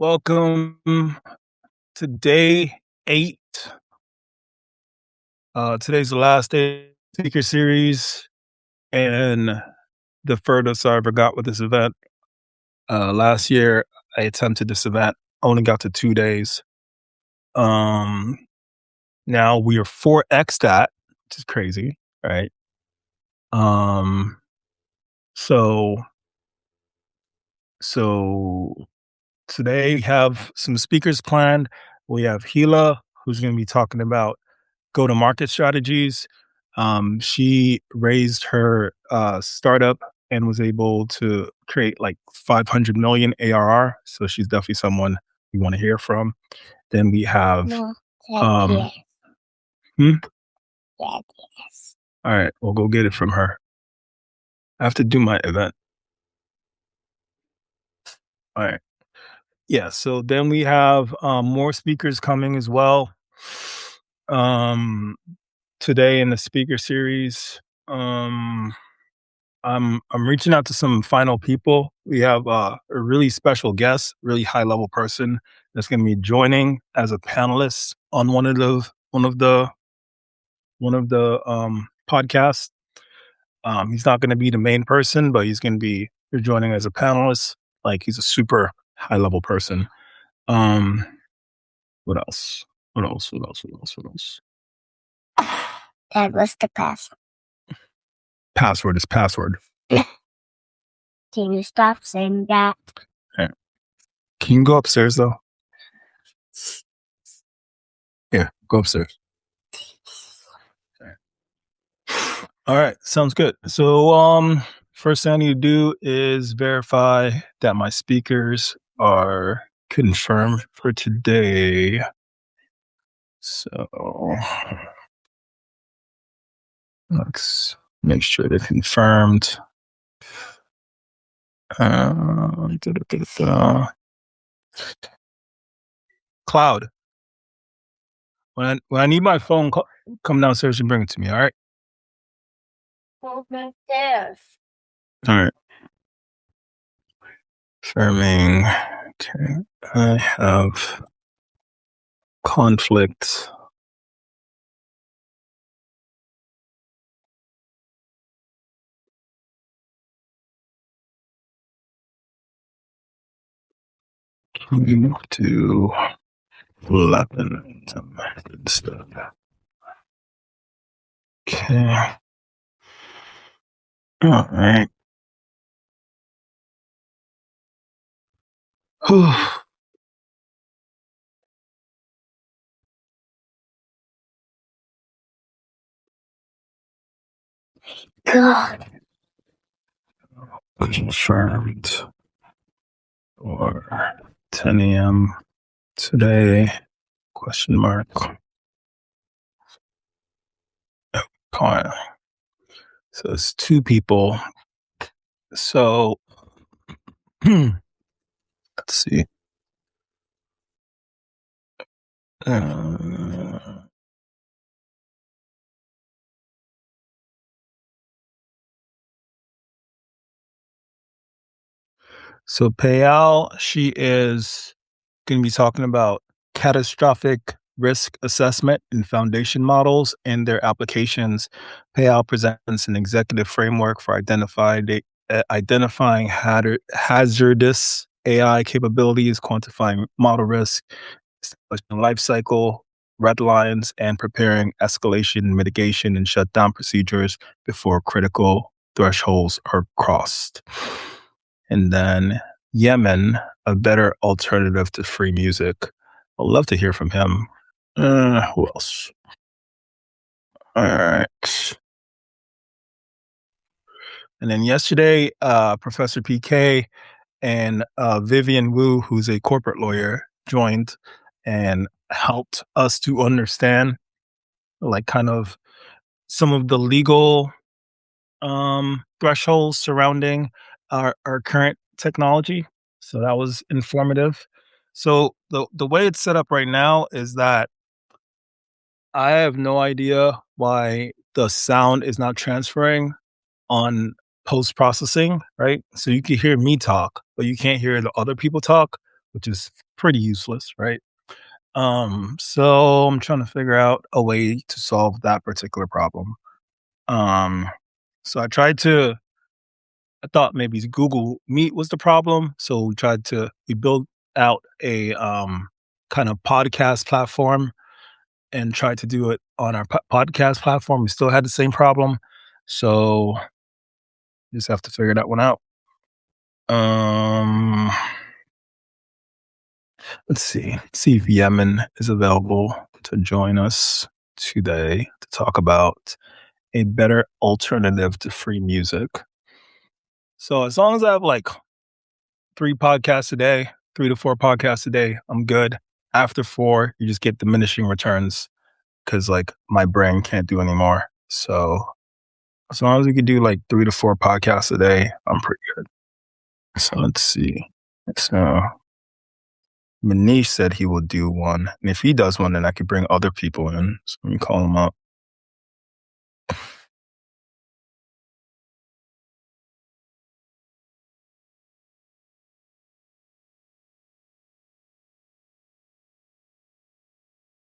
Welcome to day 8. Today's the last day of the speaker series and the furthest I ever got with this event. Last year, I attempted this event, only got to 2 days. Now we are 4x that, which is crazy, right? So today we have some speakers planned. We have Gila, who's going to be talking about go-to-market strategies. She raised her startup and was able to create like 500 million ARR. So she's definitely someone we want to hear from. Then we have. Yes. All right, we'll go get it from her. I have to do my event. All right. Yeah. So then we have more speakers coming as well. Today in the speaker series. I'm reaching out to some final people. We have a really special guest, really high level person that's going to be joining as a panelist on one of the podcasts. He's not going to be the main person, but he's going to be joining as a panelist. Like he's a super high level person. What else? What else? That was the password. Password is password. Can you stop saying that? Right. Can you go upstairs though? Yeah, go upstairs. All right, sounds good. So first thing I need to do is verify that my speakers are confirmed for today. So let's make sure they're confirmed. Cloud. When I need my phone, come downstairs and bring it to me, all right? Downstairs. All right. Confirming. Okay. I have conflict. To 11 good stuff. Okay. All right. God. Confirmed for 10 a.m. today? Question mark. Oh, so it's 2 people. So let's see. So Payal, she is going to be talking about catastrophic risk assessment and foundation models and their applications. Payal presents an executive framework for identifying hazardous AI capabilities, quantifying model risk, establishing life cycle, red lines, and preparing escalation, mitigation, and shutdown procedures before critical thresholds are crossed. And then Yemen, a better alternative to free music. I'd love to hear from him. Who else? All right. And then yesterday, Professor PK and Vivian Wu, who's a corporate lawyer, joined and helped us to understand like kind of some of the legal thresholds surrounding our current technology. So that was informative. So the way it's set up right now is that I have no idea why the sound is not transferring on post processing, right? So you can hear me talk, but you can't hear the other people talk. which is pretty useless, right? So I'm trying to figure out a way to solve that particular problem. Um, so I thought maybe Google Meet was the problem. So we built out a kind of podcast platform and tried to do it on our podcast platform. We still had the same problem. So just have to figure that one out. Um, let's see if Yemen is available to join us today to talk about a better alternative to free music. So as long as I have like 3 podcasts a day, 3 to 4 podcasts a day, I'm good. After 4, you just get diminishing returns because like my brain can't do anymore. So as long as we could do like 3 to 4 podcasts a day, I'm pretty good. So let's see. So Manish said he will do one. And if he does one, then I could bring other people in. So let me call him up.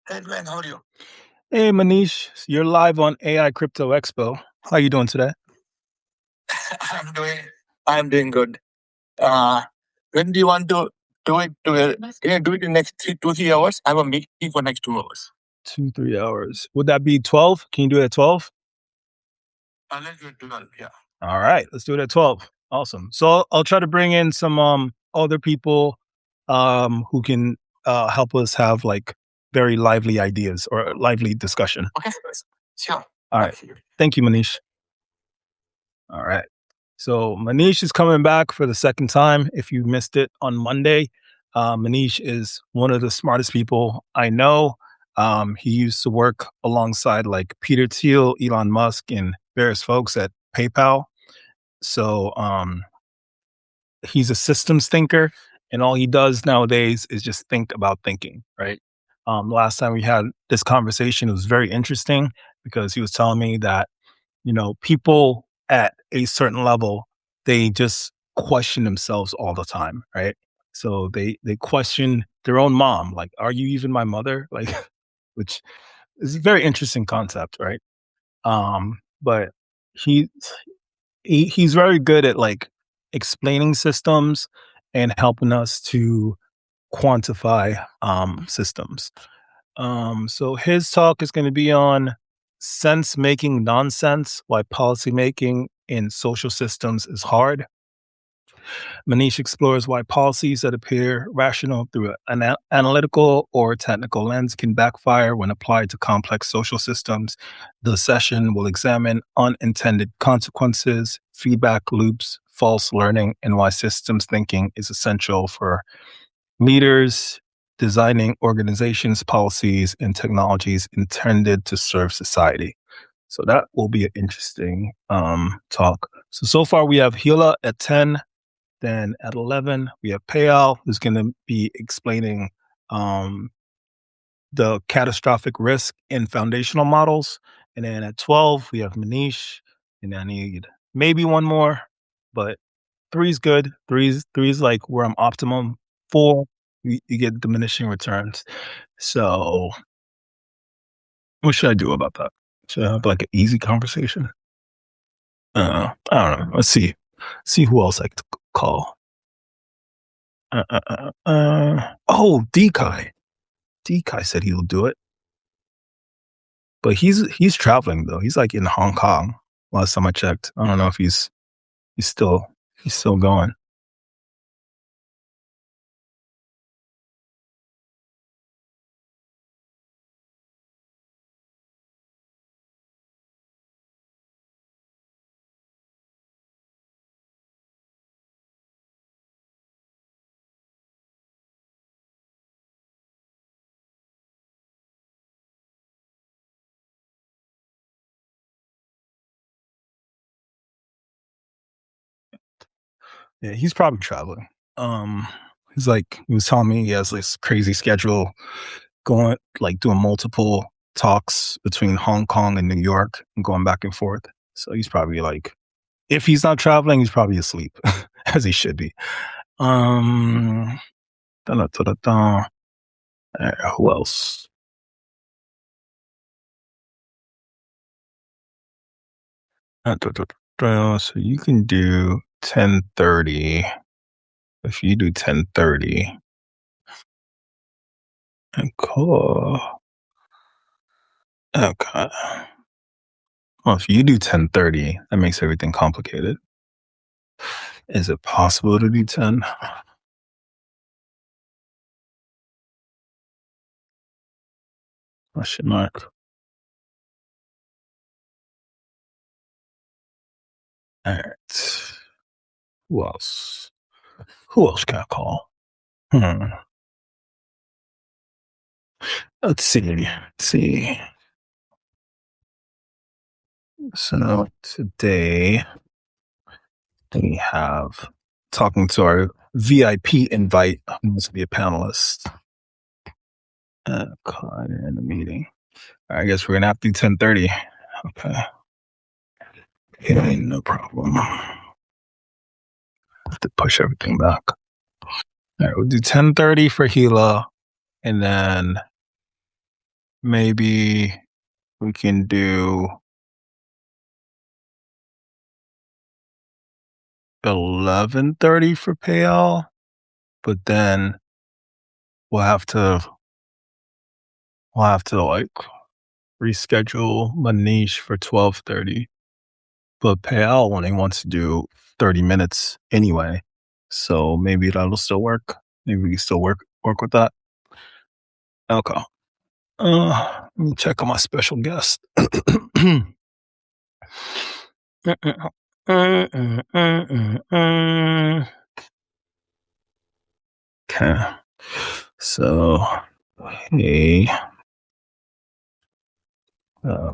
Hey Glenn, how are you? Hey Manish, you're live on AI Crypto Expo. How you doing today? I'm doing I'm doing good. Uh, when do you want to do it? Can you do it in next 2 3 hours? I have a meeting for next 2 hours. 2 3 hours. Would that be 12? Can you do it at 12? Let's do it 12. Yeah. All right, let's do it at 12. Awesome. So I'll try to bring in some other people who can help us have like very lively ideas or lively discussion. Okay. Sure. All right. Thank you, Manish. All right. So Manish is coming back for the second time. If you missed it on Monday, Manish is one of the smartest people I know. He used to work alongside like Peter Thiel, Elon Musk, and various folks at PayPal. So he's a systems thinker, and all he does nowadays is just think about thinking, right? Last time we had this conversation, it was very interesting because he was telling me that people at a certain level, they just question themselves all the time, right? So they question their own mom, like, are you even my mother? Like, which is a very interesting concept, right? But he, he's very good at like explaining systems and helping us to quantify systems. So his talk is going to be on sense making nonsense, why policy making in social systems is hard. Manish explores why policies that appear rational through an analytical or technical lens can backfire when applied to complex social systems. The session will examine unintended consequences, feedback loops, false learning, and why systems thinking is essential for leaders designing organizations, policies, and technologies intended to serve society. So that will be an interesting talk. So far we have Hila at 10. Then at 11, we have Payal, who's going to be explaining the catastrophic risk in foundational models. And then at 12, we have Manish. And I need maybe one more, but three's good. Three's like where I'm optimum. 4, you get diminishing returns. So what should I do about that? Should I have like an easy conversation? I don't know. Let's see. See who else I could call. Oh, Dekai. Dekai said he'll do it, but he's traveling though. He's like in Hong Kong. Last time I checked, I don't know if he's still going. Yeah, he's probably traveling. He was telling me he has this crazy schedule going like doing multiple talks between Hong Kong and New York and going back and forth. So he's probably like, if he's not traveling, he's probably asleep, as he should be. Then Da-da-da-da-da. Who else? So you can do 10:30. If you do 10:30, cool. Okay. Well, if you do 10:30, that makes everything complicated. Is it possible to do 10? Question mark. All right. Who else? Who else can I call? Hmm. Let's see. Let's see. So today we have talking to our VIP invite who wants to be a panelist. Caught in a meeting. I guess we're gonna have to do 10:30. Okay. Okay, no problem. Have to push everything back. All right, we'll do 10:30 for Gila, and then maybe we can do 11:30 for Payal, but then we'll have to like reschedule Manish for 12:30. But Payal only wants to do 30 minutes anyway, so maybe that'll still work. Maybe we can still work with that. Okay. Let me check on my special guest. Okay. So, hey,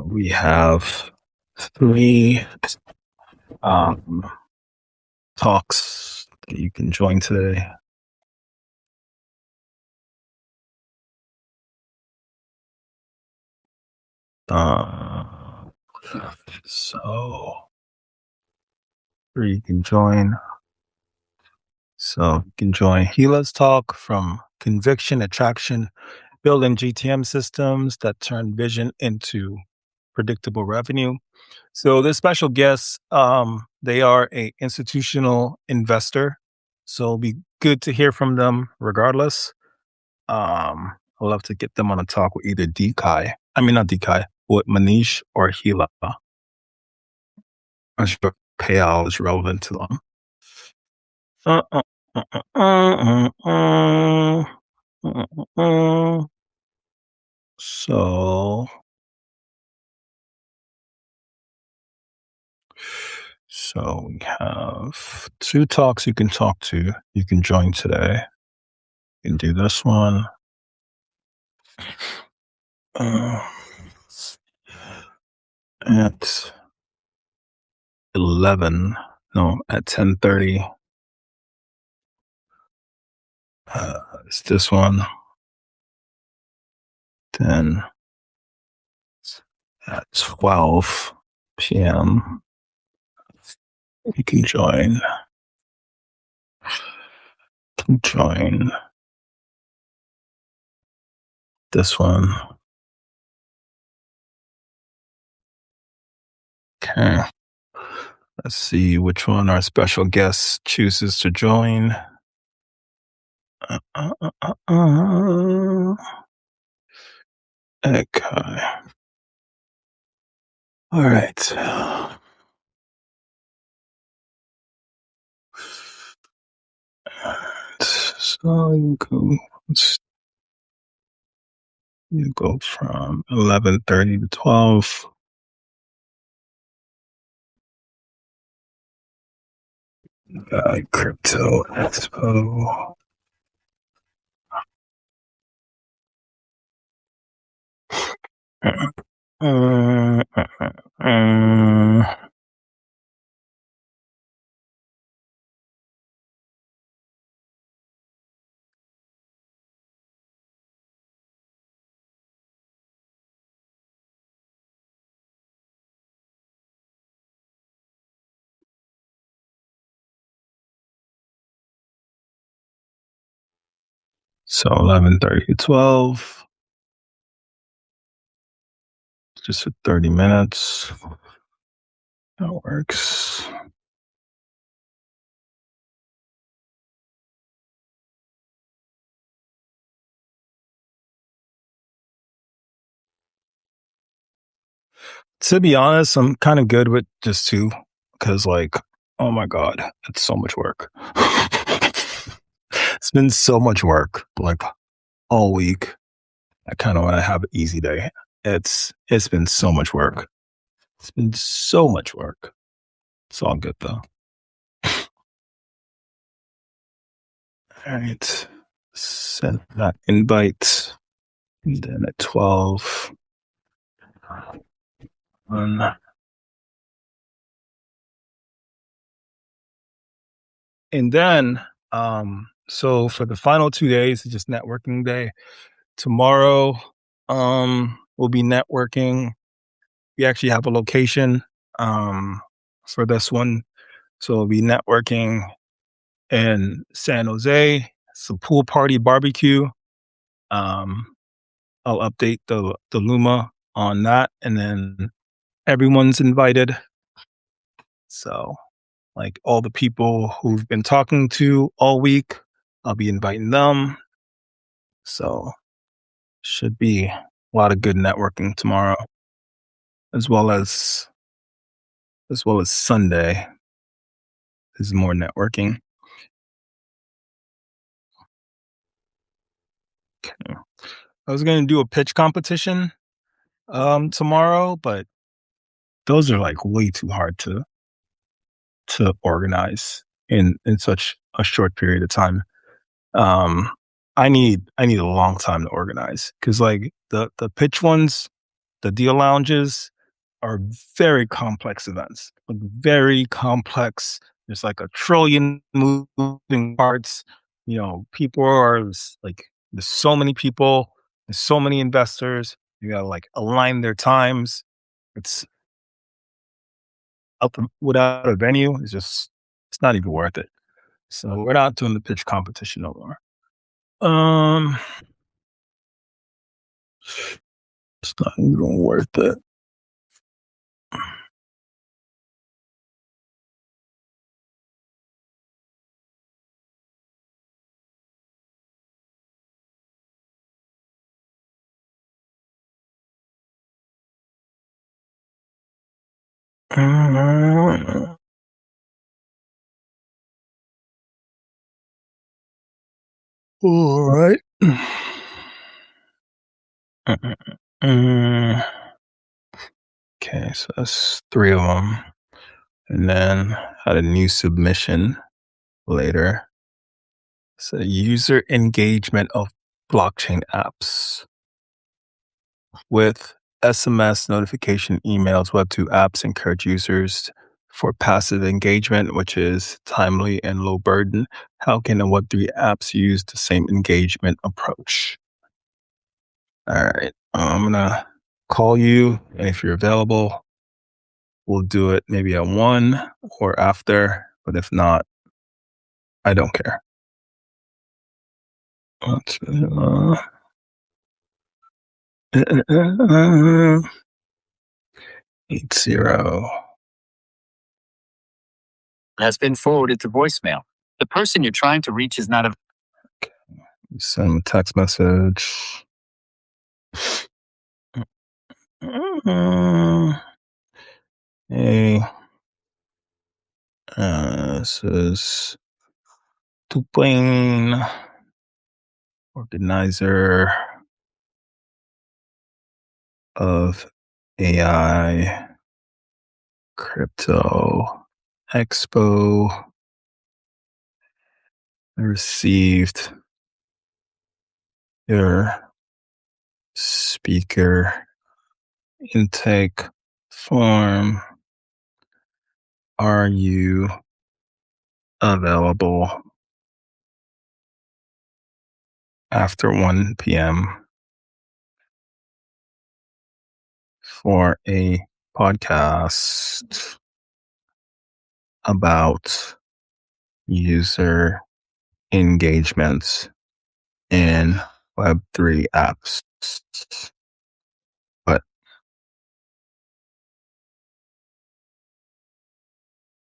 we have three um, talks that you can join today. So you can join. So you can join Gila's talk from Conviction Attraction, building GTM systems that turn vision into predictable revenue. So this special guest, they are a institutional investor. So it'll be good to hear from them regardless. I'd love to get them on a talk with either Dekai. I mean not Dekai, with Manish or Gila. I'm sure payout is relevant to them. Uh, uh, uh, uh, uh, uh, uh. So we have two talks you can talk to. You can join today. You can do this one. At 11, no, at 10:30. It's this one. Then at 12 p.m. you can join. This one. Okay. Let's see which one our special guest chooses to join. Okay. All right. So you go from 11:30 to 12. Crypto Expo. Uh, uh, uh, So 11:30 to 12, just for 30 minutes. That works. To be honest, I'm kind of good with just two because, like, oh my God, it's so much work. It's been so much work, like, all week. I kind of want to have an easy day. It's been so much work. It's been so much work. It's all good though. All right. Send that invite. And then at 12. And then, so for the final 2 days, it's just networking day. Tomorrow, we'll be networking. We actually have a location, for this one. So we'll be networking in San Jose. It's a pool party barbecue. Um, I'll update the Luma on that, and then everyone's invited. So, like all the people who've been talking to all week, I'll be inviting them. So, should be a lot of good networking tomorrow, as well as Sunday is more networking. Okay. I was going to do a pitch competition tomorrow, but those are like way too hard to organize in such a short period of time. Um, I need a long time to organize because like the pitch ones, the deal lounges are very complex events, like very complex. There's like a trillion moving parts. People are like, there's so many people, there's so many investors. You gotta like align their times. It's up without a venue. It's not even worth it. So we're not doing the pitch competition no more. Um, it's not even worth it. All right. Okay, so that's three of them. And then had a new submission later. So user engagement of blockchain apps with SMS notification emails. Web2 apps encourage users for passive engagement, which is timely and low burden. How can a Web3 apps use the same engagement approach? All right. I'm going to call you. And if you're available, we'll do it maybe at 1 or after. But if not, I don't care. 80. Has been forwarded to voicemail. The person you're trying to reach is not a. Send him a text message. Hey, this is Tuping, organizer of AI Crypto Expo. I received your speaker intake form. Are you available after 1 p.m. for a podcast about user engagements in Web3 apps. But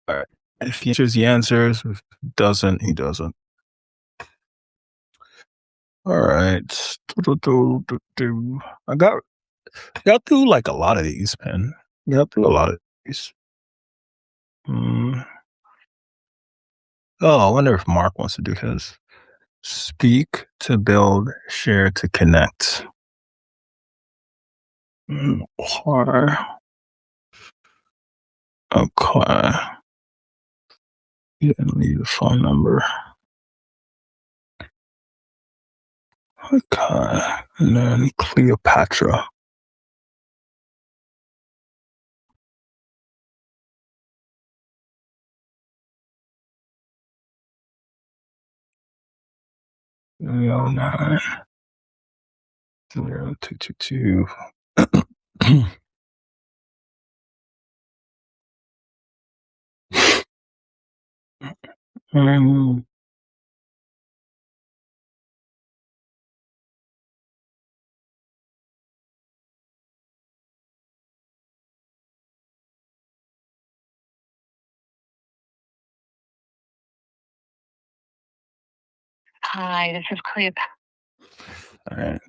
all right. If he answers, he answers. If he doesn't, he doesn't. All right. I got through like a lot of these, man. Got through a lot of these. Mm. Oh, I wonder if Mark wants to do his. Speak to build, share to connect. Okay. Okay. You didn't leave a phone number. Okay. And then Cleopatra. Oh, 9 0 2 2 2. Hi, this is Cleopatra. All right.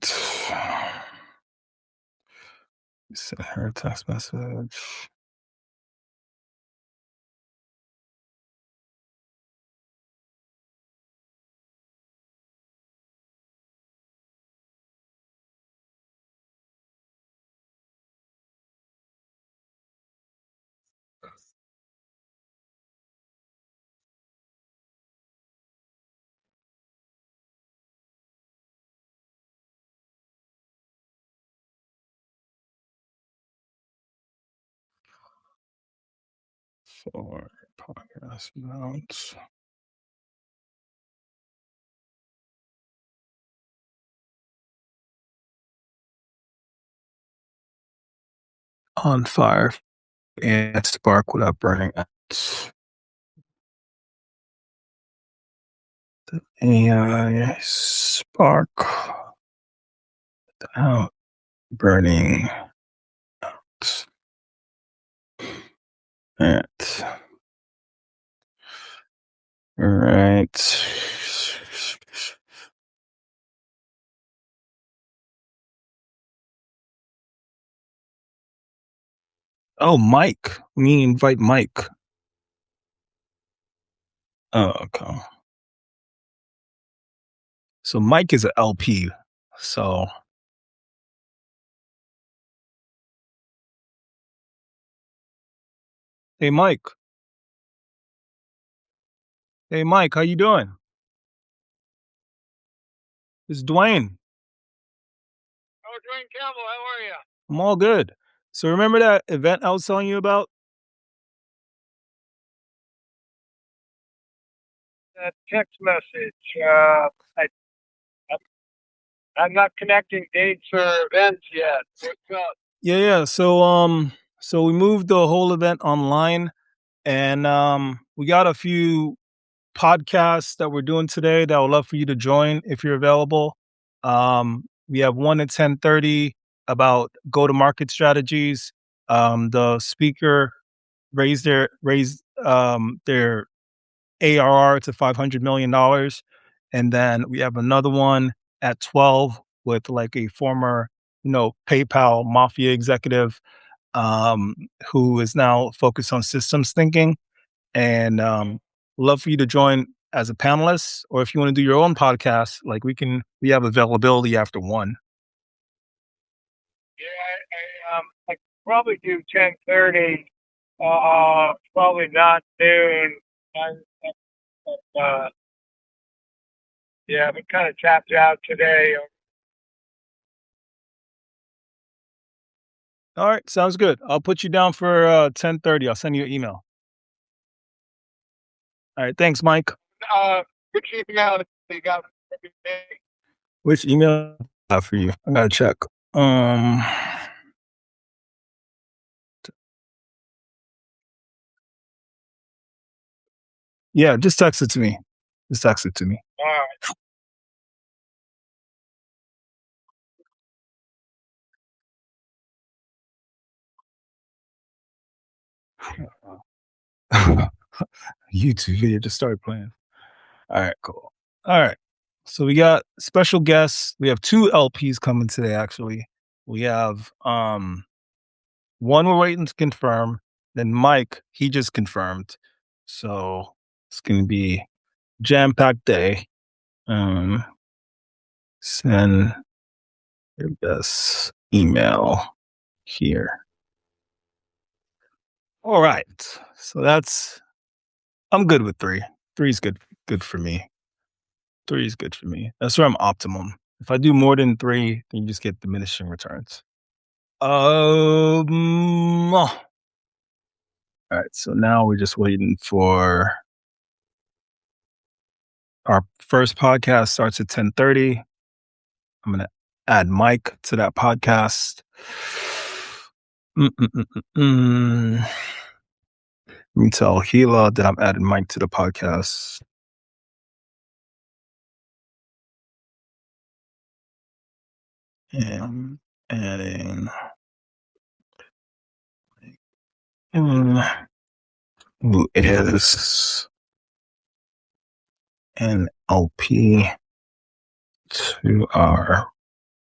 Send her a text message. For podcast notes. On fire and spark without burning out. The AI spark without burning out. It. All right. Oh, Mike. Me invite Mike. Oh, okay. So Mike is an LP. So hey Mike. Hey Mike, how you doing? It's Dwayne. Oh, Dwayne Campbell, how are you? I'm all good. So remember that event I was telling you about? That text message. I'm not connecting dates or events yet. What's up? Yeah. So we moved the whole event online, and we got a few podcasts that we're doing today that I would love for you to join if you're available. We have one at 10:30 about go-to-market strategies. The speaker raised their ARR to $500 million, and then we have another one at 12 with like a former, PayPal mafia executive um, who is now focused on systems thinking, and love for you to join as a panelist, or if you want to do your own podcast, like we have availability after one. Yeah, I probably do 10:30. Probably not noon. Uh, yeah, I've been kind of tapped out today. All right, sounds good. I'll put you down for 10:30. I'll send you an email. All right, thanks, Mike. Which email you got for me? Which email I have for you? I gotta check. Um, yeah, just text it to me. Just text it to me. All right. YouTube video just started playing. All right, cool. All right. So we got special guests. We have 2 LPs coming today, actually. We have one we're waiting to confirm. Then Mike, he just confirmed. So it's gonna be jam-packed day. Send your best email here. All right. So I'm good with 3. 3 is good for me. 3 is good for me. That's where I'm optimum. If I do more than 3, then you just get diminishing returns. All right, so now we're just waiting for our first podcast starts at 10:30. I'm gonna add Mike to that podcast. Let me tell Gila that I'm adding Mike to the podcast. And adding who is an LP to our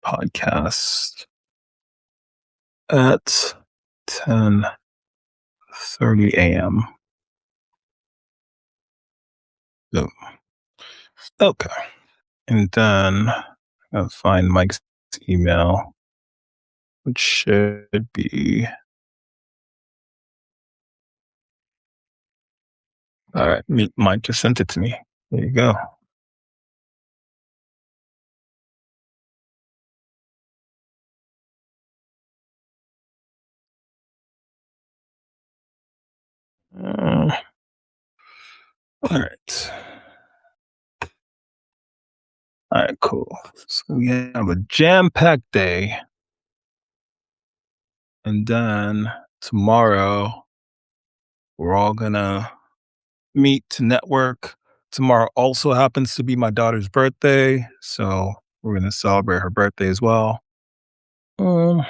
podcast at 10:30 a.m. So, okay. And then I'll find Mike's email, which should be. All right, Mike just sent it to me. There you go. All right. All right, cool. So we have a jam-packed day. And then tomorrow, we're all gonna meet to network. Tomorrow also happens to be my daughter's birthday, so we're gonna celebrate her birthday as well. Okay.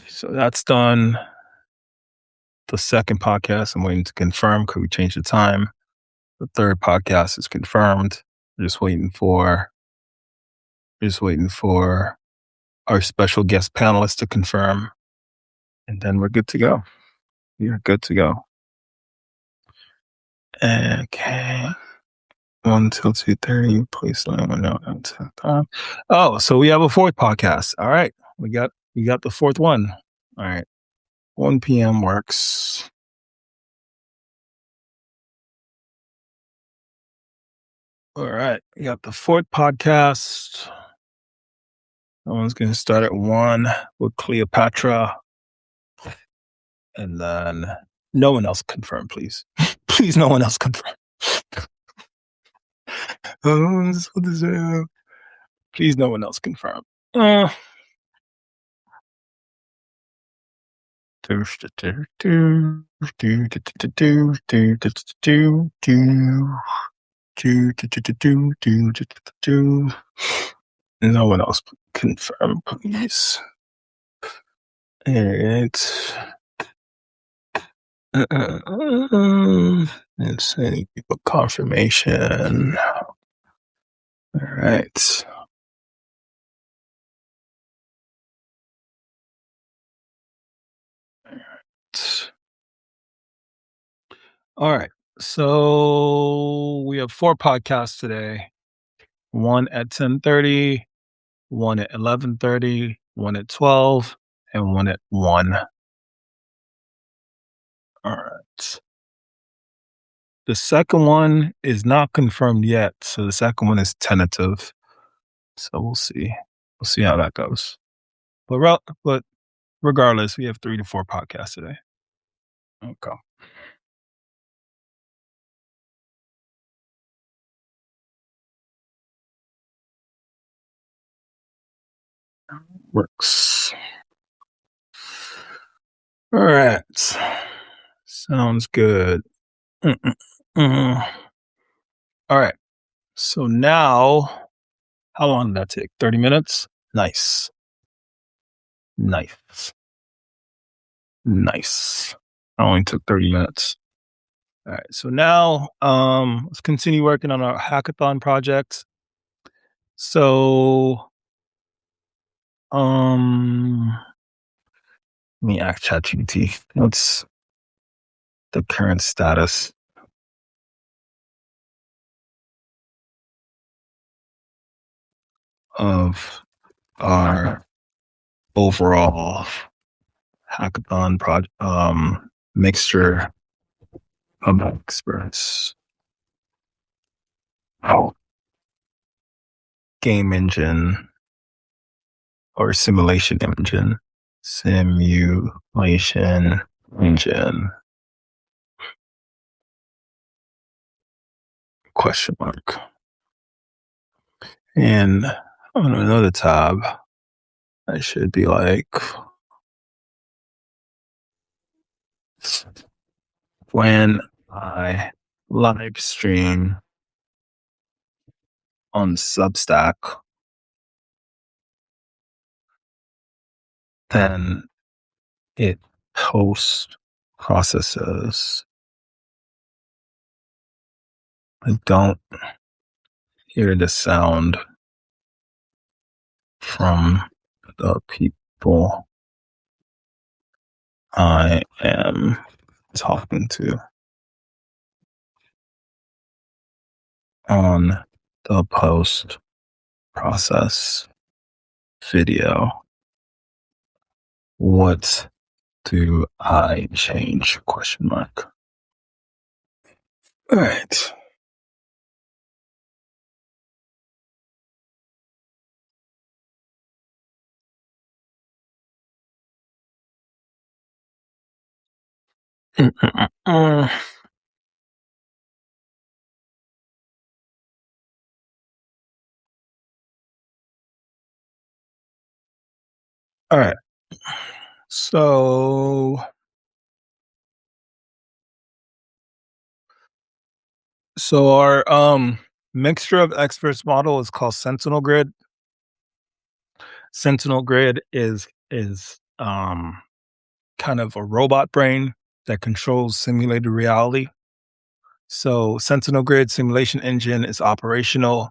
So that's done. The second podcast, I'm waiting to confirm. Could we change the time? The third podcast is confirmed. We're just waiting for our special guest panelists to confirm, and then we're good to go. You're good to go. Okay. 1 till 2:30. Please let me know until time. Oh, so we have a 4th podcast. All right. We got the 4th one. All right. 1 p.m. works. All right. We got the 4th podcast. That one's gonna start at 1 with Cleopatra. And then no one else confirm, please. Please, no one else confirm. Please, no one else confirm. No one else confirm, please. Alright. And sending people confirmation. Alright. All right. So we have 4 podcasts today. One at 10:30, one at 11:30, one at 12, and one at 1. All right. The second one is not confirmed yet, so the second one is tentative. So we'll see. We'll see how that goes. But regardless, we have 3 to 4 podcasts today. Okay. Works. All right. Sounds good. All right. So now How long did that take? 30 minutes? Nice. Nice. Nice. It only took 30 minutes. All right. So now let's continue working on our hackathon project. So let me ask ChatGPT. What's the current status of our overall hackathon project mixture of experts? Oh, game engine or simulation engine? Simulation engine? Question mark. And on another tab, I should be like, when I live stream on Substack, then it post processes. I don't hear the sound from the people I am talking to on the post process video. What do I change? Question mark. All right. All right. So our mixture of experts model is called Sentinel Grid. Sentinel Grid is kind of a robot brain that controls simulated reality. So Sentinel Grid simulation engine is operational,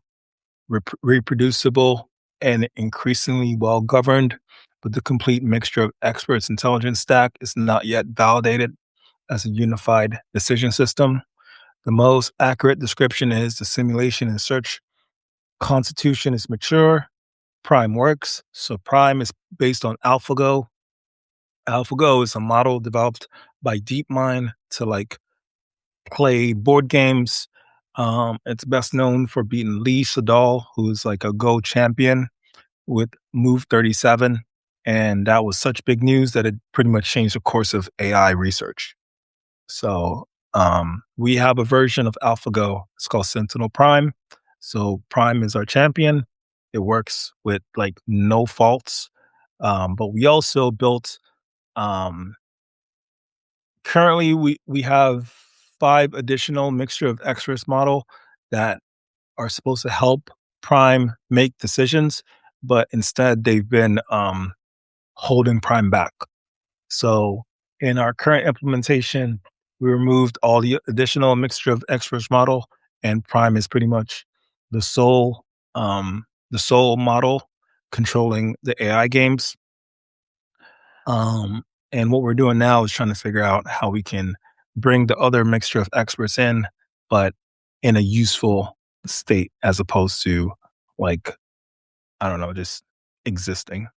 reproducible, and increasingly well governed, but the complete mixture of experts intelligence stack is not yet validated as a unified decision system. The most accurate description is the simulation and search constitution is mature. Prime works. So Prime is based on AlphaGo. AlphaGo is a model developed by DeepMind to like play board games. It's best known for beating Lee Sedol, who's like a Go champion with Move 37. And that was such big news that it pretty much changed the course of AI research. So we have a version of AlphaGo. It's called Sentinel Prime. So Prime is our champion. It works with like no faults. But we also built currently we have 5 additional mixture of experts model that are supposed to help Prime make decisions, but instead they've been holding Prime back. So in our current implementation, we removed all the additional mixture of experts model, and Prime is pretty much the sole model controlling the AI games. And what we're doing now is trying to figure out how we can bring the other mixture of experts in, but in a useful state as opposed to like, I don't know, just existing.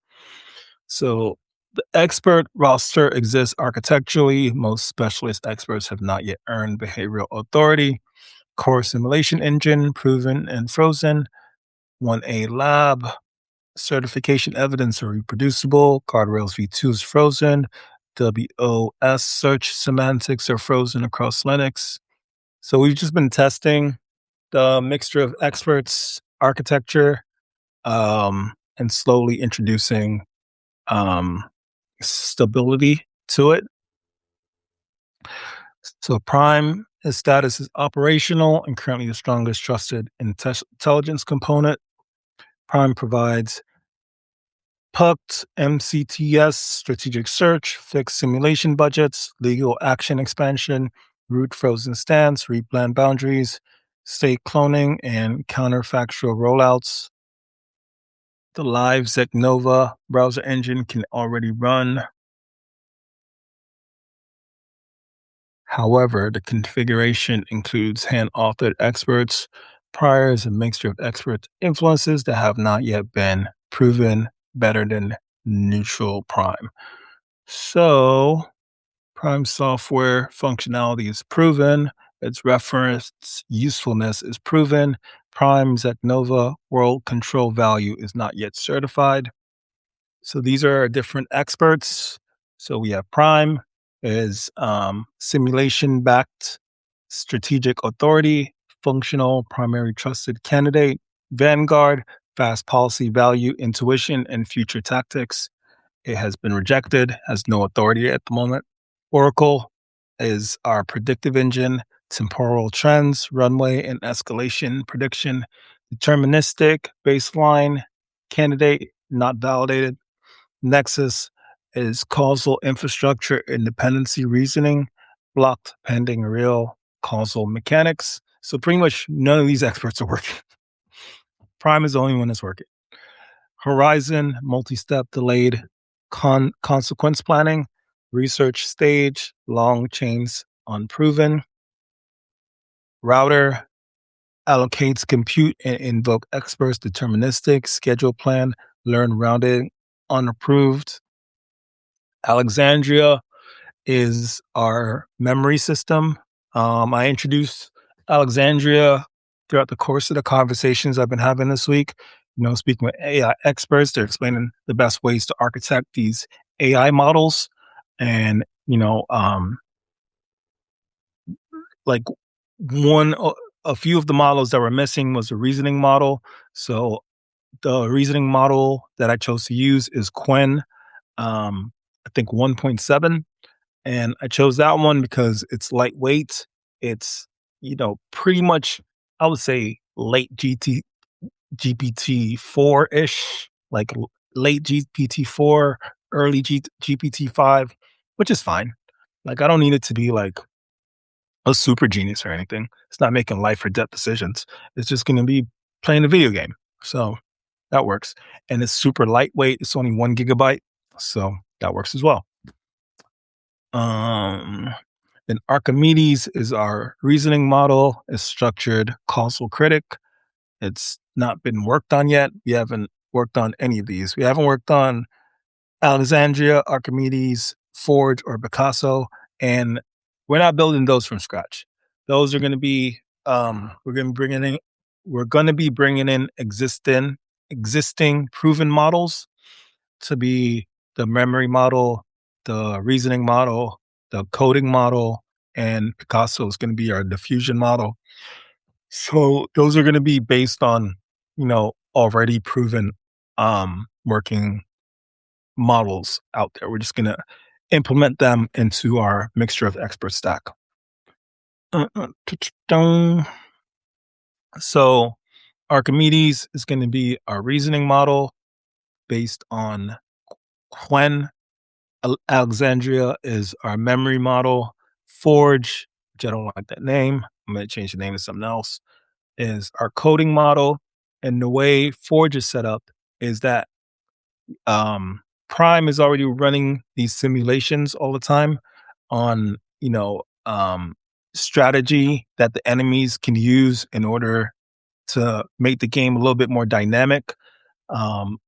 So the expert roster exists architecturally. Most specialist experts have not yet earned behavioral authority. Core simulation engine, proven and frozen. 1A lab, certification evidence are reproducible. Guardrails v2 is frozen. WOS search semantics are frozen across Linux. So we've just been testing the mixture of experts architecture and slowly introducing stability to it. So Prime, his status is operational and currently the strongest trusted intelligence component. Prime provides PUCT, MCTS, strategic search, fixed simulation budgets, legal action expansion, root frozen stance, replan boundaries, state cloning, and counterfactual rollouts. The live Nova browser engine can already run. However, the configuration includes hand-authored experts. Prior is a mixture of expert influences that have not yet been proven better than neutral Prime. So, Prime software functionality is proven. Its reference usefulness is proven. Prime Nova world control value is not yet certified. So these are different experts. So we have Prime is simulation backed strategic authority, functional primary trusted candidate, Vanguard, fast policy value, intuition, and future tactics. It has been rejected, has no authority at the moment. Oracle is our predictive engine, temporal trends, runway and escalation prediction, deterministic, baseline, candidate, not validated. Nexus is causal infrastructure and dependency reasoning, blocked pending real causal mechanics. So pretty much none of these experts are working. Prime is the only one that's working. Horizon, multi-step delayed consequence planning, research stage, long chains unproven. Router allocates compute and invoke experts, deterministic, schedule plan, learn routing, unapproved. Alexandria is our memory system. I introduced Alexandria throughout the course of the conversations I've been having this week. Speaking with AI experts, they're explaining the best ways to architect these AI models. And, like a few of the models that were missing was a reasoning model. So the reasoning model that I chose to use is Quen, I think 1.7. And I chose that one because it's lightweight. It's, pretty much, I would say late GPT 4 ish, like late GPT 4, early GPT 5, which is fine. Like, I don't need it to be like a super genius or anything. It's not making life or death decisions. It's just going to be playing a video game. So that works. And it's super lightweight. It's only 1 GB. So that works as well. Then Archimedes is our reasoning model. It's structured causal critic. It's not been worked on yet. We haven't worked on any of these. We haven't worked on Alexandria, Archimedes, Forge, or Picasso, and we're not building those from scratch. Those are going to be we're going to be bringing in existing proven models to be the memory model, the reasoning model, the coding model, and Picasso is going to be our diffusion model. So those are going to be based on, already proven working models out there. We're just going to implement them into our mixture of expert stack. So Archimedes is going to be our reasoning model based on Quen. Alexandria is our memory model. Forge, which I don't like that name, I'm going to change the name to something else, is our coding model. And the way Forge is set up is that Prime is already running these simulations all the time on, strategy that the enemies can use in order to make the game a little bit more dynamic,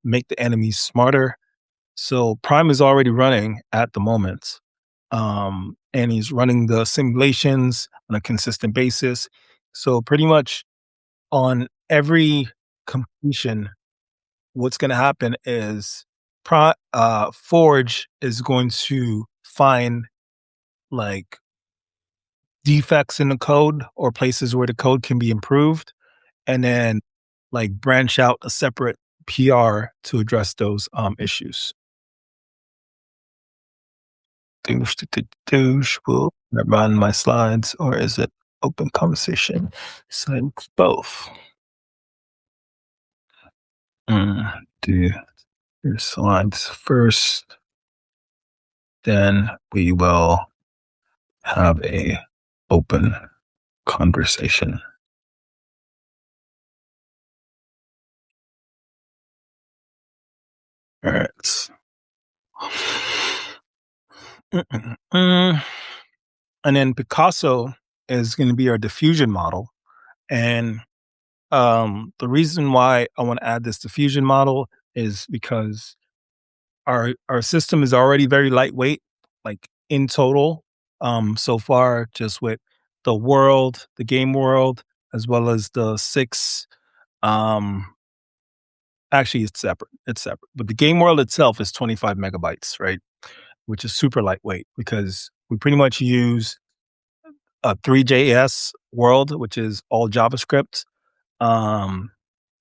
make the enemies smarter. So Prime is already running at the moment. And he's running the simulations on a consistent basis. So pretty much on every completion, what's going to happen is Forge is going to find like defects in the code or places where the code can be improved, and then like branch out a separate PR to address those issues. Will I run my slides, or is it open conversation? Both. Do your slides first, then we will have a open conversation. All right. And then Picasso is going to be our diffusion model. And the reason why I want to add this diffusion model is because our system is already very lightweight, like in total. So far, just with the world, the game world, as well as the six. Actually, it's separate. It's separate, but the game world itself is 25 megabytes, right? Which is super lightweight because we pretty much use a 3JS world, which is all JavaScript. Um,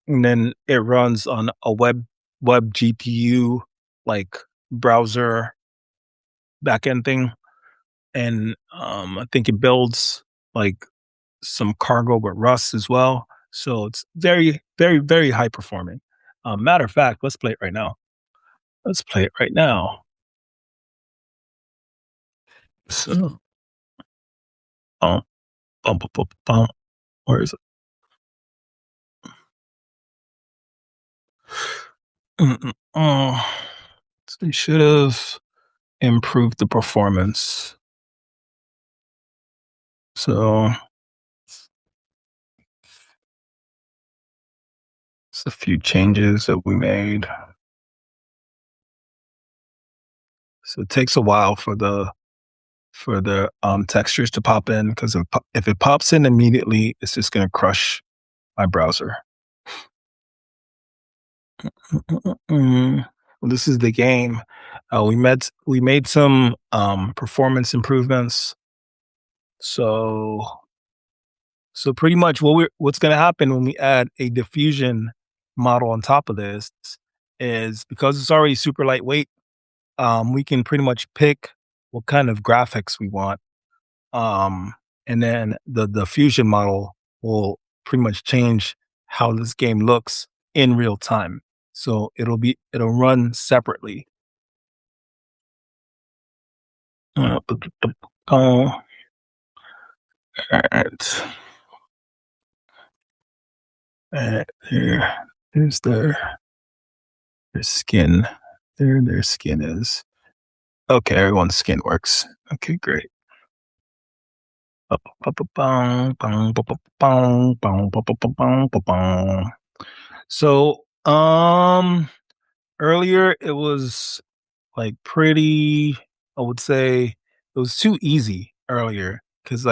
and then it runs on a web GPU like browser backend thing, and I think it builds like some cargo with Rust as well. So it's very, very, very high performing. Matter of fact, let's play it right now. Let's play it right now. So, bum, bum, bum, bum, bum. Where is it? Oh, so they should have improved the performance. So it's a few changes that we made. So it takes a while for the textures to pop in because if it pops in immediately, it's just going to crush my browser. Well, this is the game. We made some performance improvements. So pretty much what's going to happen when we add a diffusion model on top of this is because it's already super lightweight. We can pretty much pick what kind of graphics we want. And then the fusion model will pretty much change how this game looks in real time. So it'll run separately. All right. Here's their skin. There their skin is. Okay, everyone's skin works. Okay, great. So, earlier it was like pretty, I would say it was too easy earlier because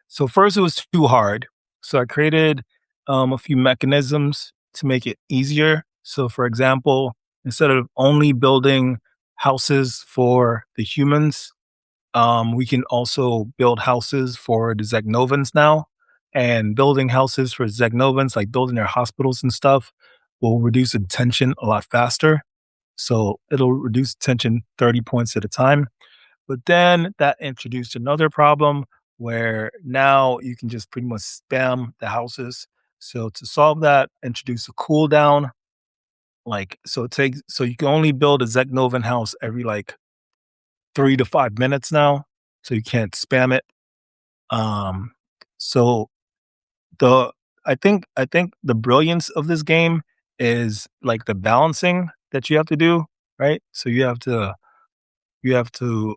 so first it was too hard. So I created a few mechanisms to make it easier. So for example, instead of only building houses for the humans, we can also build houses for the Zegnovans now. And building houses for Zegnovans, like building their hospitals and stuff, will reduce the tension a lot faster. So it'll reduce tension 30 points at a time. But then that introduced another problem where now you can just pretty much spam the houses. So to solve that, introduce a cooldown. So you can only build a Zegnovan house every like 3 to 5 minutes now. So you can't spam it. Um, so the I think the brilliance of this game is like the balancing that you have to do, right? So you have to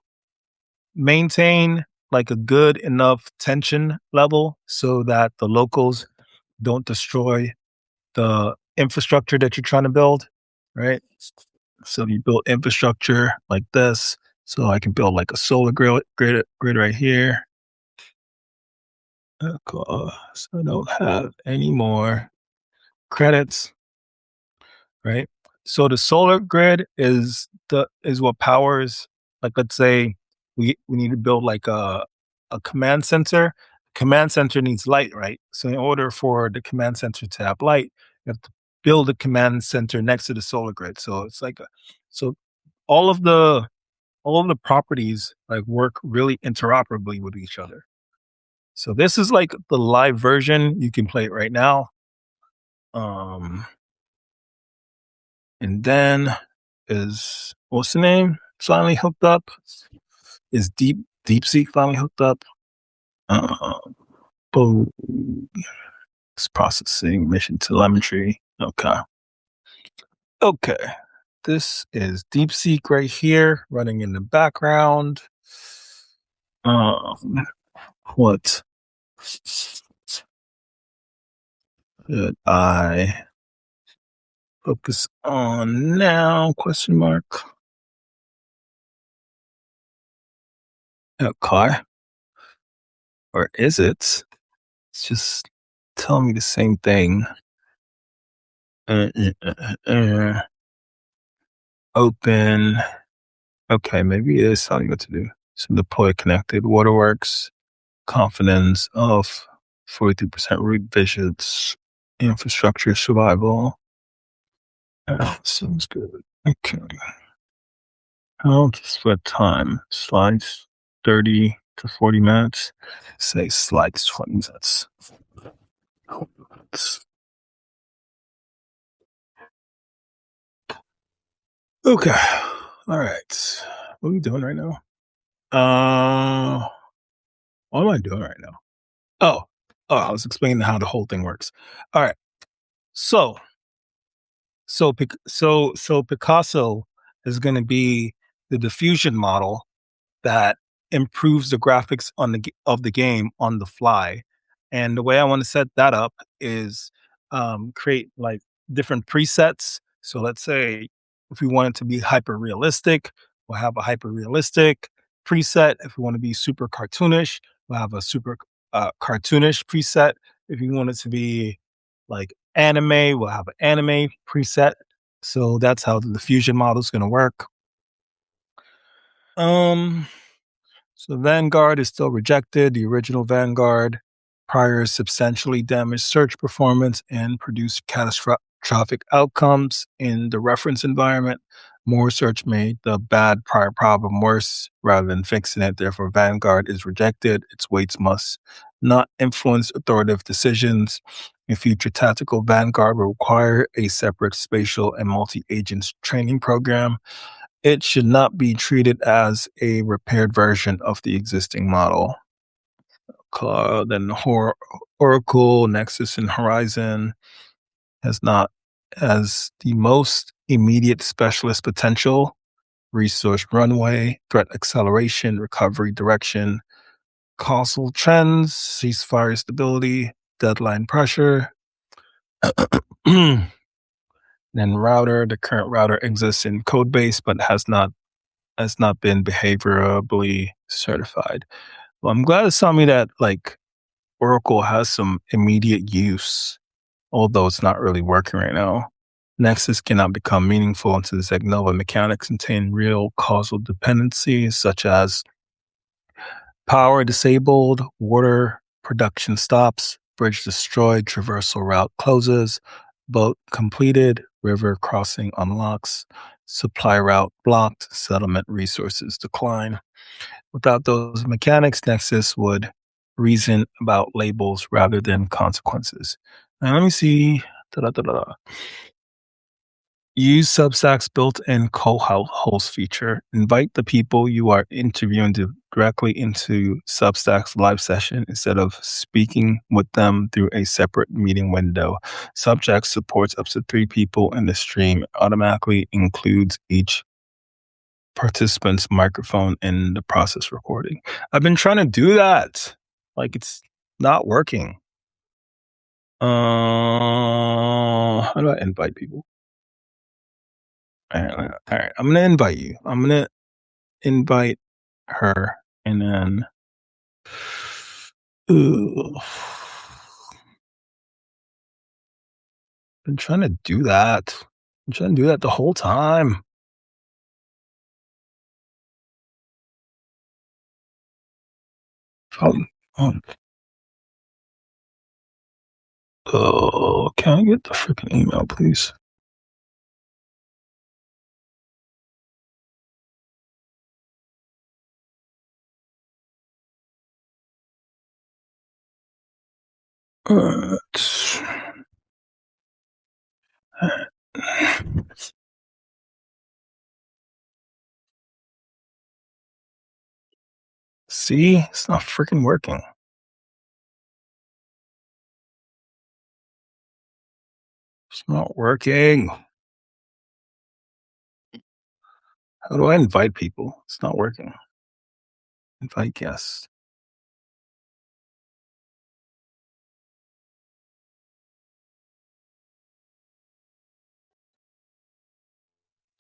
maintain like a good enough tension level so that the locals don't destroy the infrastructure that you're trying to build, right? So you build infrastructure like this. So I can build like a solar grid right here. Of course, I don't have any more credits, right? So the solar grid is what powers, like let's say we need to build like a command center. Command center needs light, right? So in order for the command center to have light, you have to build a command center next to the solar grid. So it's like so all of the properties like work really interoperably with each other. So this is like the live version. You can play it right now. Um And then is what's the name? Finally hooked up. Is DeepSeek finally hooked up? Boom. It's processing mission telemetry. Okay. Okay. This is DeepSeek right here, running in the background. What should I focus on now? Question mark. Okay. Or is it? It's just telling me the same thing. Open. Okay, maybe it is telling you what to do. So deploy connected waterworks, confidence of 43% root visits, infrastructure survival. Sounds good. Okay. How to split time? Slides 30 to 40 minutes. Say slides 20 minutes. Okay. All right. What are we doing right now? What am I doing right now? I was explaining how the whole thing works. All right. So Picasso is going to be the diffusion model that improves the graphics of the game on the fly. And the way I want to set that up is create like different presets. So let's say if we want it to be hyper realistic, we'll have a hyper realistic preset. If we want to be super cartoonish, we'll have a super cartoonish preset. If you want it to be like anime, we'll have an anime preset. So that's how the diffusion model is going to work. Um, so Vanguard is still rejected. The original Vanguard prior substantially damaged search performance and produced catastrophic outcomes in the reference environment. More search made the bad prior problem worse rather than fixing it. Therefore, Vanguard is rejected. Its weights must not influence authoritative decisions. A future tactical Vanguard will require a separate spatial and multi-agents training program. It should not be treated as a repaired version of the existing model. Then Oracle, Nexus, and Horizon has the most immediate specialist potential, resource runway, threat acceleration, recovery direction, causal trends, ceasefire stability, deadline pressure. Then router, the current router exists in code base but has not been behaviorally certified. Well, I'm glad it's telling me that like Oracle has some immediate use, although it's not really working right now. Nexus cannot become meaningful until the Zegnova mechanics contain real causal dependencies, such as power disabled, water production stops, bridge destroyed, traversal route closes, boat completed, river crossing unlocks, supply route blocked, settlement resources decline. Without those mechanics, Nexus would reason about labels rather than consequences. Now, let me see. Da-da-da-da. Use Substack's built-in co-host feature. Invite the people you are interviewing directly into Substack's live session instead of speaking with them through a separate meeting window. Substack supports up to 3 people in the stream. Automatically includes each participant's microphone in the process recording. I've been trying to do that. Like it's not working. How do I invite people? All right. I'm gonna invite you. I'm gonna invite her, and then. Ugh. Been trying to do that. I'm trying to do that the whole time. Um, um, can I get the freaking email, please? Uh, See, it's not freaking working. It's not working. How do I invite people? It's not working. Invite guests.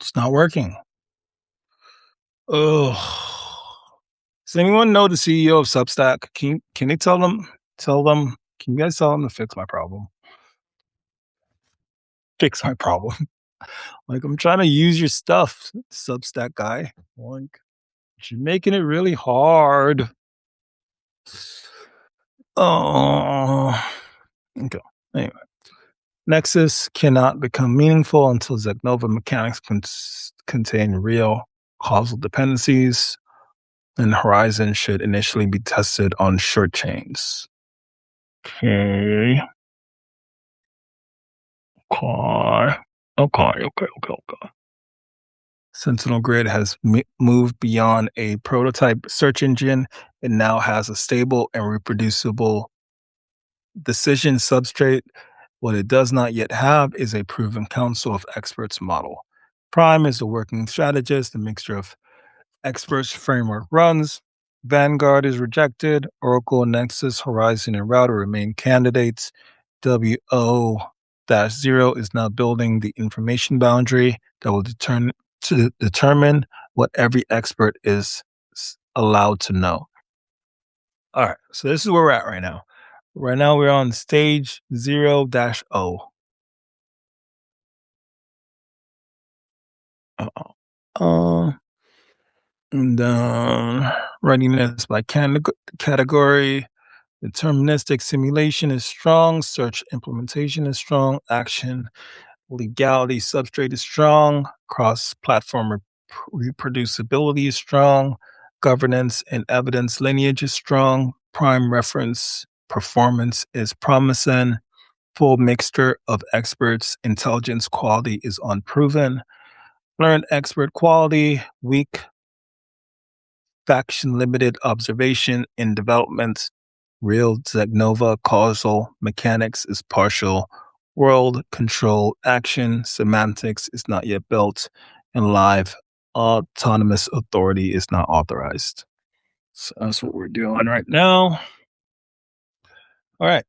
It's not working. Oh. Does anyone know the CEO of Substack? Can they tell them? Can you guys tell them to fix my problem? Fix my problem. Like, I'm trying to use your stuff, Substack guy. Like, you're making it really hard. Oh. Okay. Anyway. Nexus cannot become meaningful until Zegnova mechanics contain real causal dependencies, and Horizon should initially be tested on short chains. Okay. Okay. Sentinel Grid has moved beyond a prototype search engine. It now has a stable and reproducible decision substrate. What it does not yet have is a proven council of experts model. Prime is the working strategist, a mixture of experts framework runs. Vanguard is rejected. Oracle, Nexus, Horizon, and Router remain candidates. WO-0 is now building the information boundary that will determine what every expert is allowed to know. All right, so this is where we're at right now. Right now, we're on stage 0-0. And readiness by category. Deterministic simulation is strong. Search implementation is strong. Action legality substrate is strong. Cross-platform reproducibility is strong. Governance and evidence lineage is strong. Prime reference performance is promising. Full mixture of experts. Intelligence quality is unproven. Learned expert quality, weak. Faction limited observation in development. Real Zegnova causal mechanics is partial. World control action semantics is not yet built. And live autonomous authority is not authorized. So that's what we're doing right now. All right.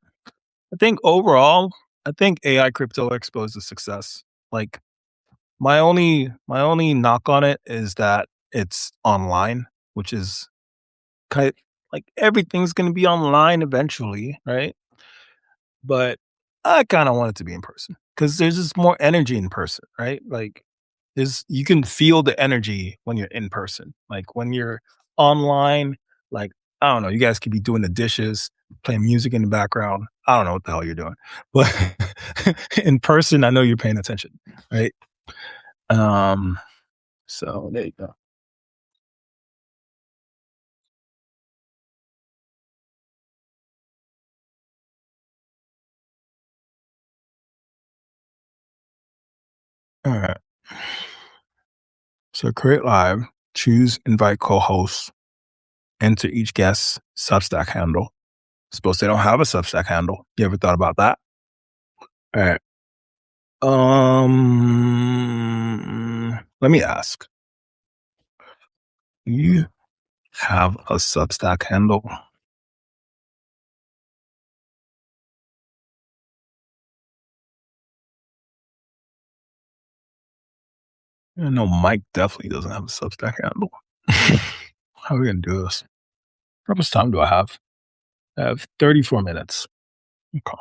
I think overall, AI Crypto Expo is a success. Like my only knock on it is that it's online, which is kind like everything's going to be online eventually, right? But I kind of want it to be in person because there's just more energy in person, right? Like you can feel the energy when you're in person. Like when you're online, like I don't know, you guys could be doing the dishes, playing music in the background. I don't know what the hell you're doing, but in person, I know you're paying attention, right? So there you go. All right. So create live, choose invite co-hosts, enter each guest's Substack handle. Suppose they don't have a Substack handle. You ever thought about that? All right. Let me ask. You have a Substack handle? I know Mike definitely doesn't have a Substack handle. How are we going to do this? How much time do I have? I have 34 minutes. Okay.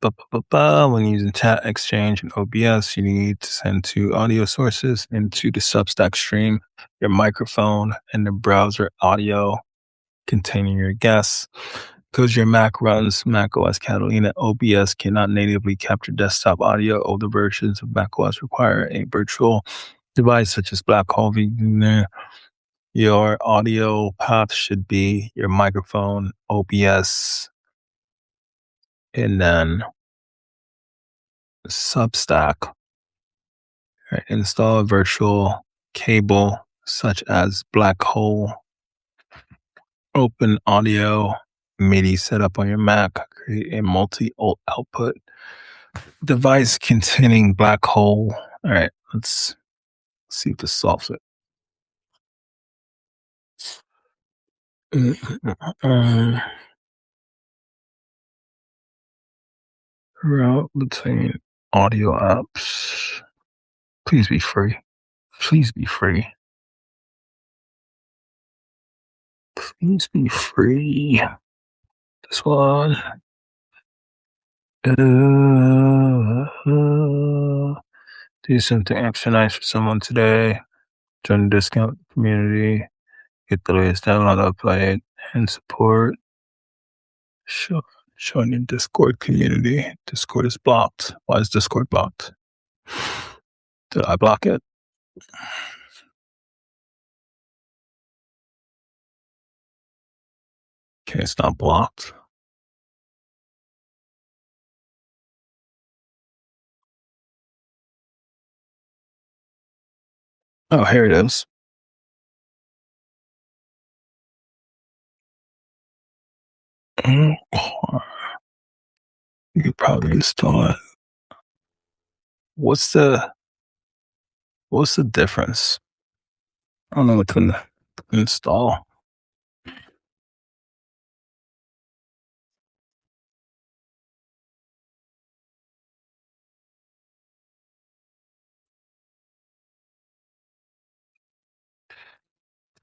When using Chat Exchange and OBS, you need to send two audio sources into the Substack stream, your microphone, and the browser audio containing your guests. Because your Mac runs macOS Catalina, OBS cannot natively capture desktop audio. Older versions of macOS require a virtual device such as Blackhole. Your audio path should be your microphone, OBS, and then Substack. Right, install a virtual cable such as black hole, open audio, MIDI setup on your Mac, create a multi-output device containing black hole. All right, let's see if this solves it. Route between audio apps. Please be free. Please be free. Please be free. This one. Do something extra nice for someone today. Join the discount community. Get the latest download, upload, and support. Join the Discord community. Discord is blocked. Why is Discord blocked? Did I block it? Okay, it's not blocked. Oh, here it is. You could probably install it. What's the difference? I don't know what to install.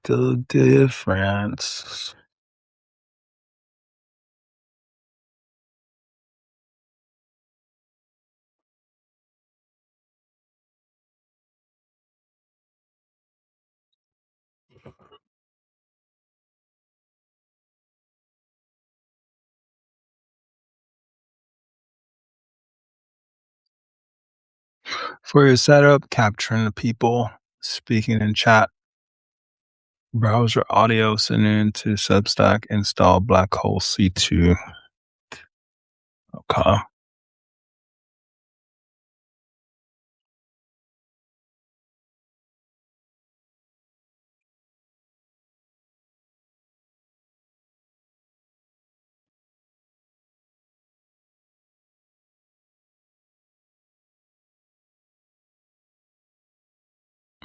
The difference. For your setup, capturing the people speaking in chat, browser audio, send it into Substack, install Black Hole C2. Okay.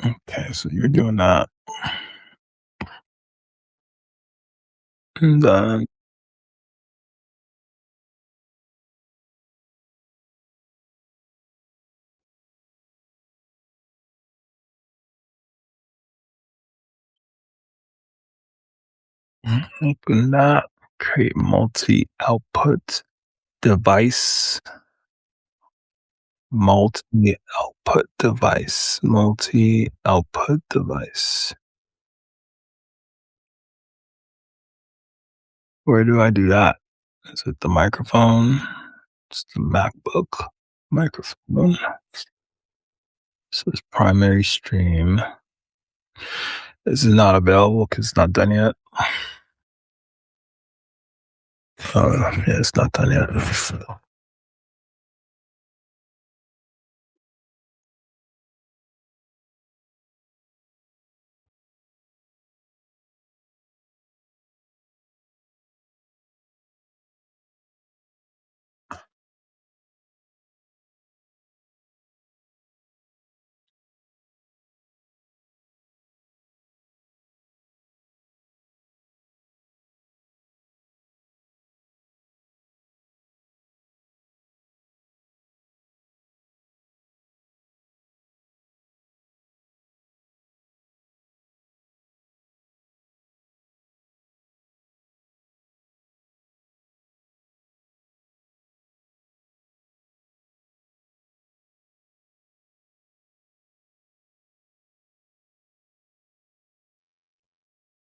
Okay, so you're doing that. And then open that, create multi-output device. Multi-output device. Multi-output device. Where do I do that? Is it the microphone? It's the MacBook microphone. So it's primary stream. This is not available because it's not done yet. Yeah, it's not done yet.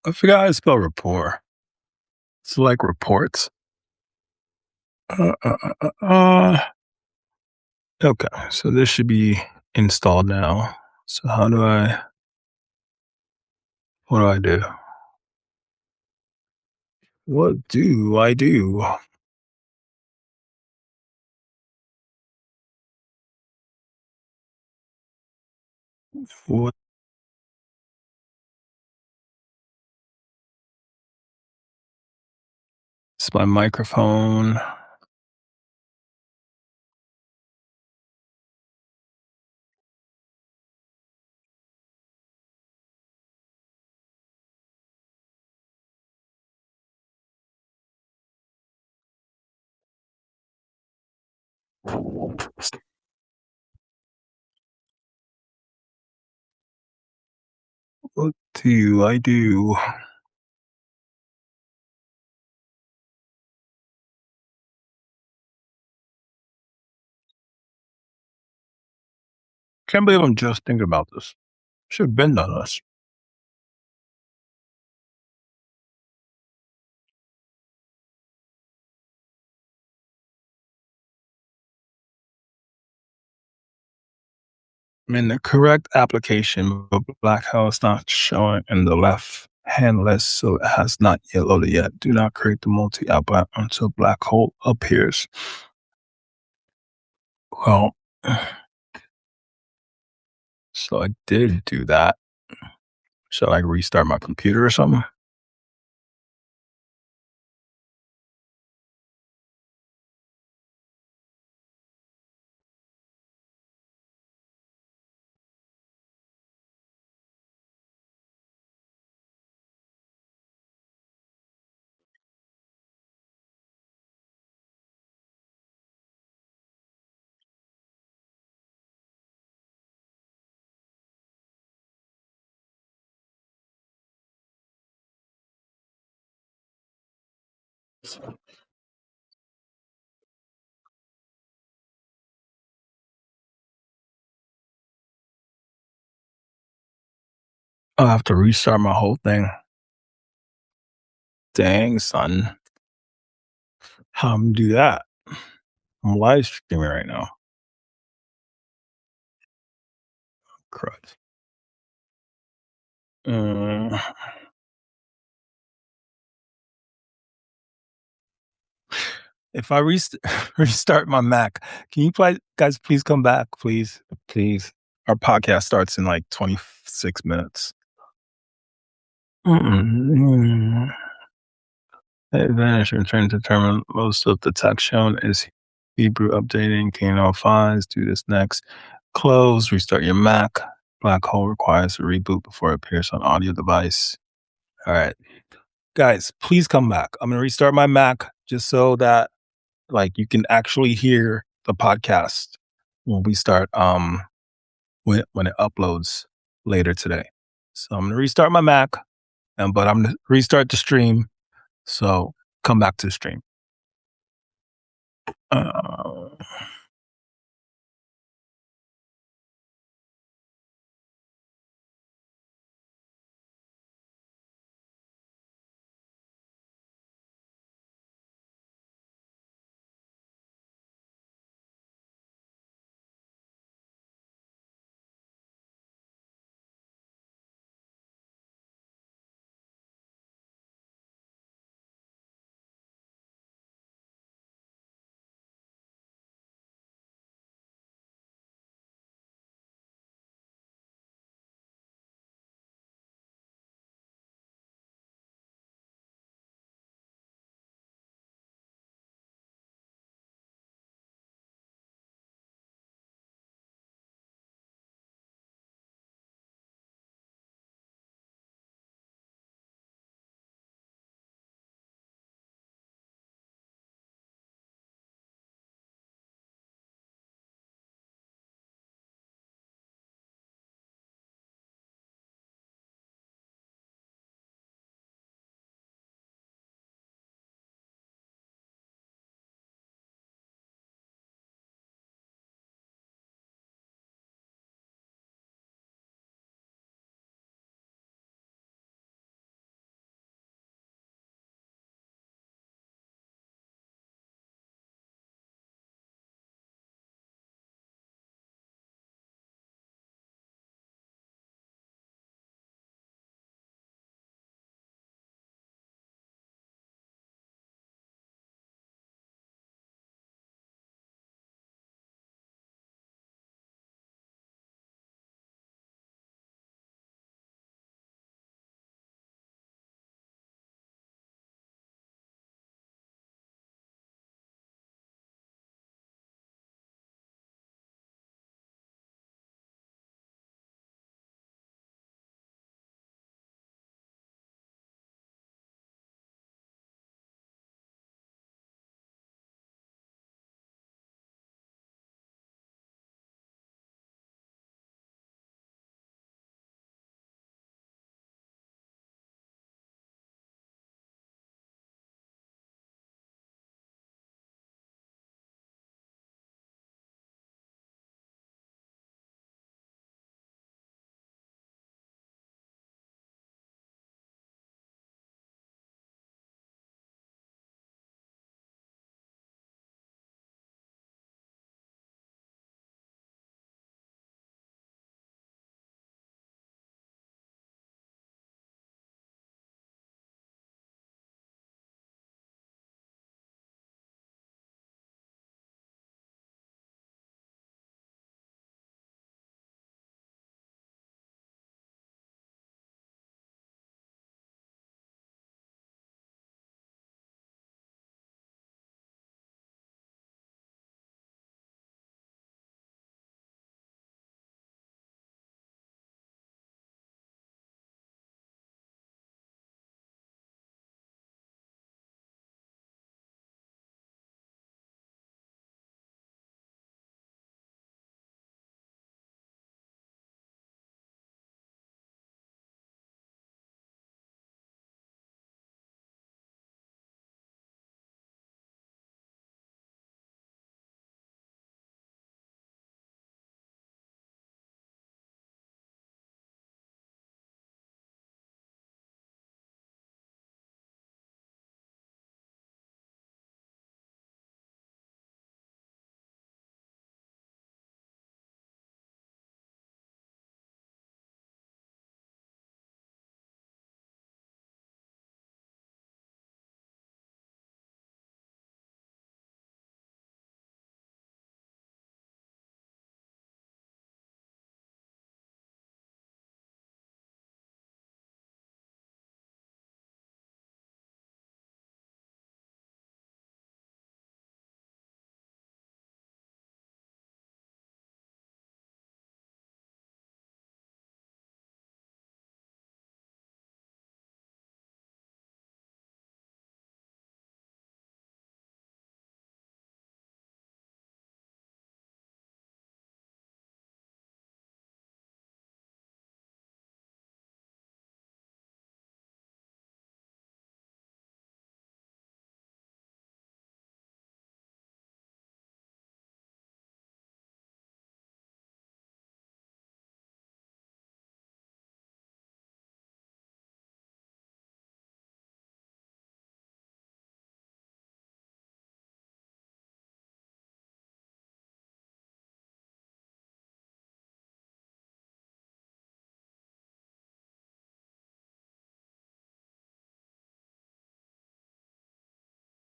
I forgot how to spell rapport. It's like reports. Okay, so this should be installed now. So what do I do? What do I do? What It's my microphone. What do I do? Can't believe I'm just thinking about this. Should have been done this. I mean, the correct application, but black hole is not showing in the left hand list, so it has not yet loaded yet. Do not create the multi-outbound until black hole appears. Well, so I did do that. Shall I restart my computer or something? I'll have to restart my whole thing. Dang, son. How I'm gonna do that? I'm live streaming right now. Crud. Uh, if I restart my Mac, can you guys please come back, please? Please. Our podcast starts in like 26 minutes. Mm-mm. Advantage in trying to determine most of the text shown is Hebrew updating. Kano files. Do this next. Close. Restart your Mac. Black hole requires a reboot before it appears on audio device. All right. Guys, please come back. I'm going to restart my Mac just so that like you can actually hear the podcast when we start when it uploads later today. So I'm going to restart my Mac but I'm going to restart the stream. So come back to the stream.